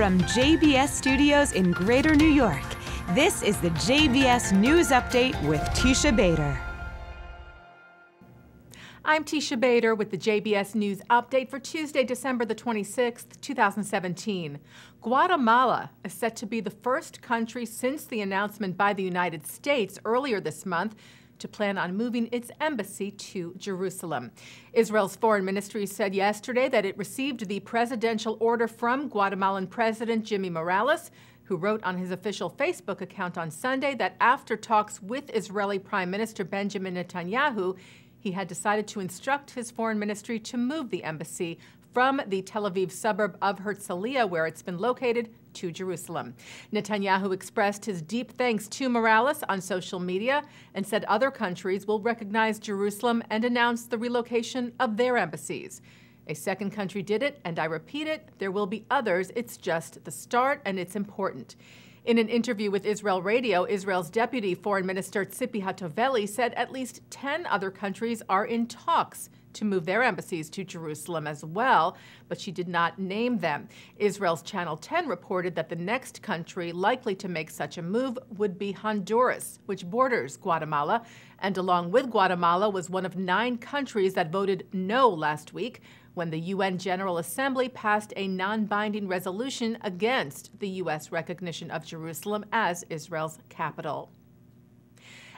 from JBS Studios in Greater New York, this is the JBS News Update with Teisha Bader. I'm Teisha Bader with the JBS News Update for Tuesday, December the 26th, 2017. Guatemala is set to be the first country since the announcement by the United States earlier this month to plan on moving its embassy to Jerusalem. Israel's foreign ministry said yesterday that it received the presidential order from Guatemalan President Jimmy Morales, who wrote on his official Facebook account on Sunday that after talks with Israeli Prime Minister Benjamin Netanyahu, he had decided to instruct his foreign ministry to move the embassy from the Tel Aviv suburb of Herzliya, where it's been located, to Jerusalem. Netanyahu expressed his deep thanks to Morales on social media and said other countries will recognize Jerusalem and announce the relocation of their embassies. A second country did it, and I repeat it, there will be others. It's just the start, and it's important. In an interview with Israel Radio, Israel's Deputy Foreign Minister Tzipi Hatoveli said at least 10 other countries are in talks to move their embassies to Jerusalem as well, but she did not name them. Israel's Channel 10 reported that the next country likely to make such a move would be Honduras, which borders Guatemala, and along with Guatemala was one of 9 countries that voted no last week when the UN General Assembly passed a non-binding resolution against the U.S. recognition of Jerusalem as Israel's capital.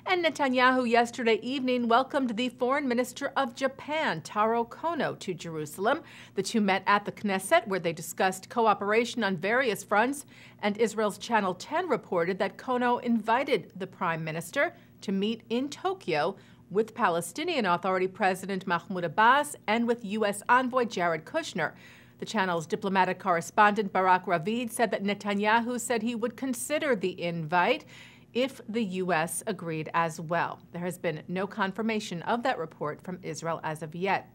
And Netanyahu yesterday evening welcomed the foreign minister of Japan, Taro Kono, to Jerusalem. The two met at the Knesset, where they discussed cooperation on various fronts, and Israel's Channel 10 reported that Kono invited the prime minister to meet in Tokyo with Palestinian Authority President Mahmoud Abbas and with U.S. envoy Jared Kushner. The channel's diplomatic correspondent Barak Ravid said that Netanyahu said he would consider the invite if the U.S. agreed as well. There has been no confirmation of that report from Israel as of yet.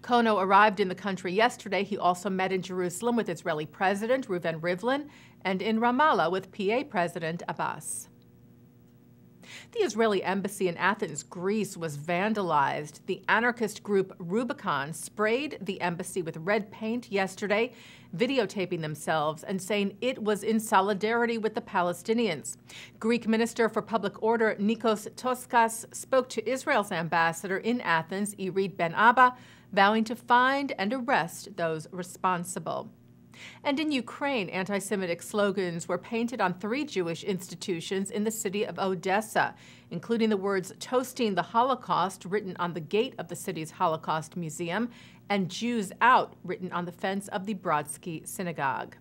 Kono arrived in the country yesterday. He also met in Jerusalem with Israeli President Reuven Rivlin and in Ramallah with PA President Abbas. The Israeli embassy in Athens, Greece, was vandalized. The anarchist group Rubicon sprayed the embassy with red paint yesterday, videotaping themselves and saying it was in solidarity with the Palestinians. Greek Minister for Public Order Nikos Toskas spoke to Israel's ambassador in Athens, Irit Ben Abba, vowing to find and arrest those responsible. And in Ukraine, anti-Semitic slogans were painted on 3 Jewish institutions in the city of Odessa, including the words "Toasting the Holocaust" written on the gate of the city's Holocaust Museum and "Jews Out" written on the fence of the Brodsky Synagogue.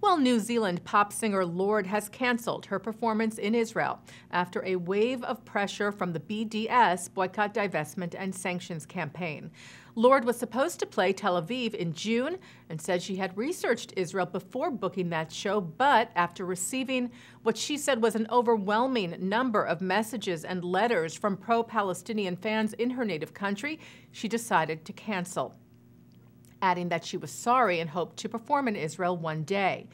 Well, New Zealand pop singer Lorde has canceled her performance in Israel after a wave of pressure from the BDS Boycott, Divestment, and Sanctions campaign. Lorde was supposed to play Tel Aviv in June and said she had researched Israel before booking that show, but after receiving what she said was an overwhelming number of messages and letters from pro-Palestinian fans in her native country, she decided to cancel, adding that she was sorry and hoped to perform in Israel one day.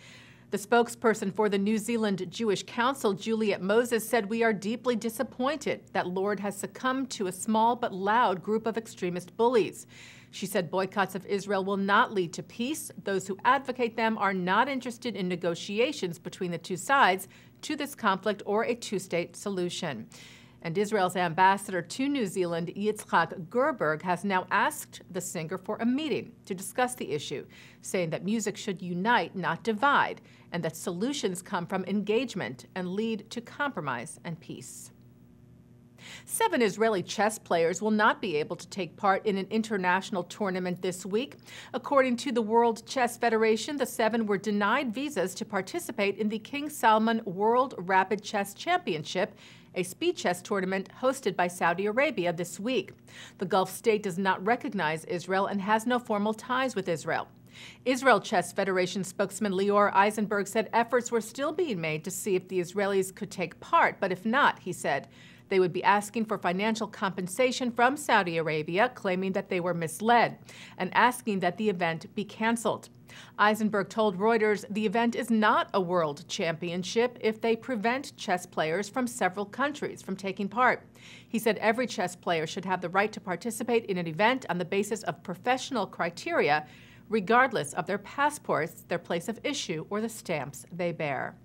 The spokesperson for the New Zealand Jewish Council, Juliet Moses, said, "We are deeply disappointed that Lorde has succumbed to a small but loud group of extremist bullies." She said boycotts of Israel will not lead to peace. Those who advocate them are not interested in negotiations between the two sides to this conflict or a two-state solution. And Israel's ambassador to New Zealand, Yitzhak Gerberg, has now asked the singer for a meeting to discuss the issue, saying that music should unite, not divide, and that solutions come from engagement and lead to compromise and peace. 7 Israeli chess players will not be able to take part in an international tournament this week. According to the World Chess Federation, the 7 were denied visas to participate in the King Salman World Rapid Chess Championship, a speed chess tournament hosted by Saudi Arabia this week. The Gulf state does not recognize Israel and has no formal ties with Israel. Israel Chess Federation spokesman Lior Eisenberg said efforts were still being made to see if the Israelis could take part, but if not, he said, they would be asking for financial compensation from Saudi Arabia, claiming that they were misled, and asking that the event be canceled. Eisenberg told Reuters the event is not a world championship if they prevent chess players from several countries from taking part. He said every chess player should have the right to participate in an event on the basis of professional criteria regardless of their passports, their place of issue, or the stamps they bear.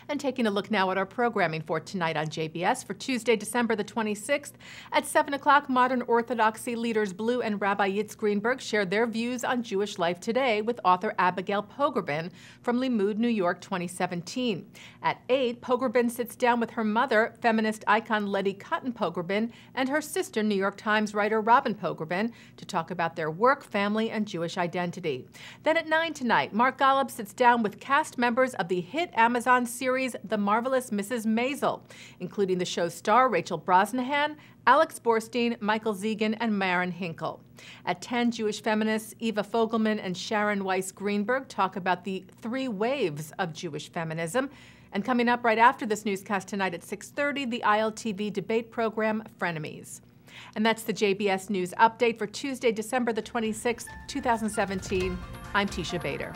And taking a look now at our programming for tonight on JBS for Tuesday, December the 26th. At 7 o'clock, Modern Orthodoxy leaders Blue and Rabbi Yitz Greenberg share their views on Jewish life today with author Abigail Pogrebin from Limud, New York, 2017. At 8, Pogrebin sits down with her mother, feminist icon Letty Cotton Pogrebin, and her sister, New York Times writer Robin Pogrebin, to talk about their work, family, and Jewish identity. Then at 9 tonight, Mark Golub sits down with cast members of the hit Amazon series The Marvelous Mrs. Maisel, including the show's star Rachel Brosnahan, Alex Borstein, Michael Zegan, and Maren Hinkle. At 10, Jewish feminists Eva Fogelman and Sharon Weiss Greenberg talk about the 3 waves of Jewish feminism. And coming up right after this newscast tonight at 6:30, the ILTV debate program, Frenemies. And that's the JBS News Update for Tuesday, December the 26th, 2017. I'm Teisha Bader.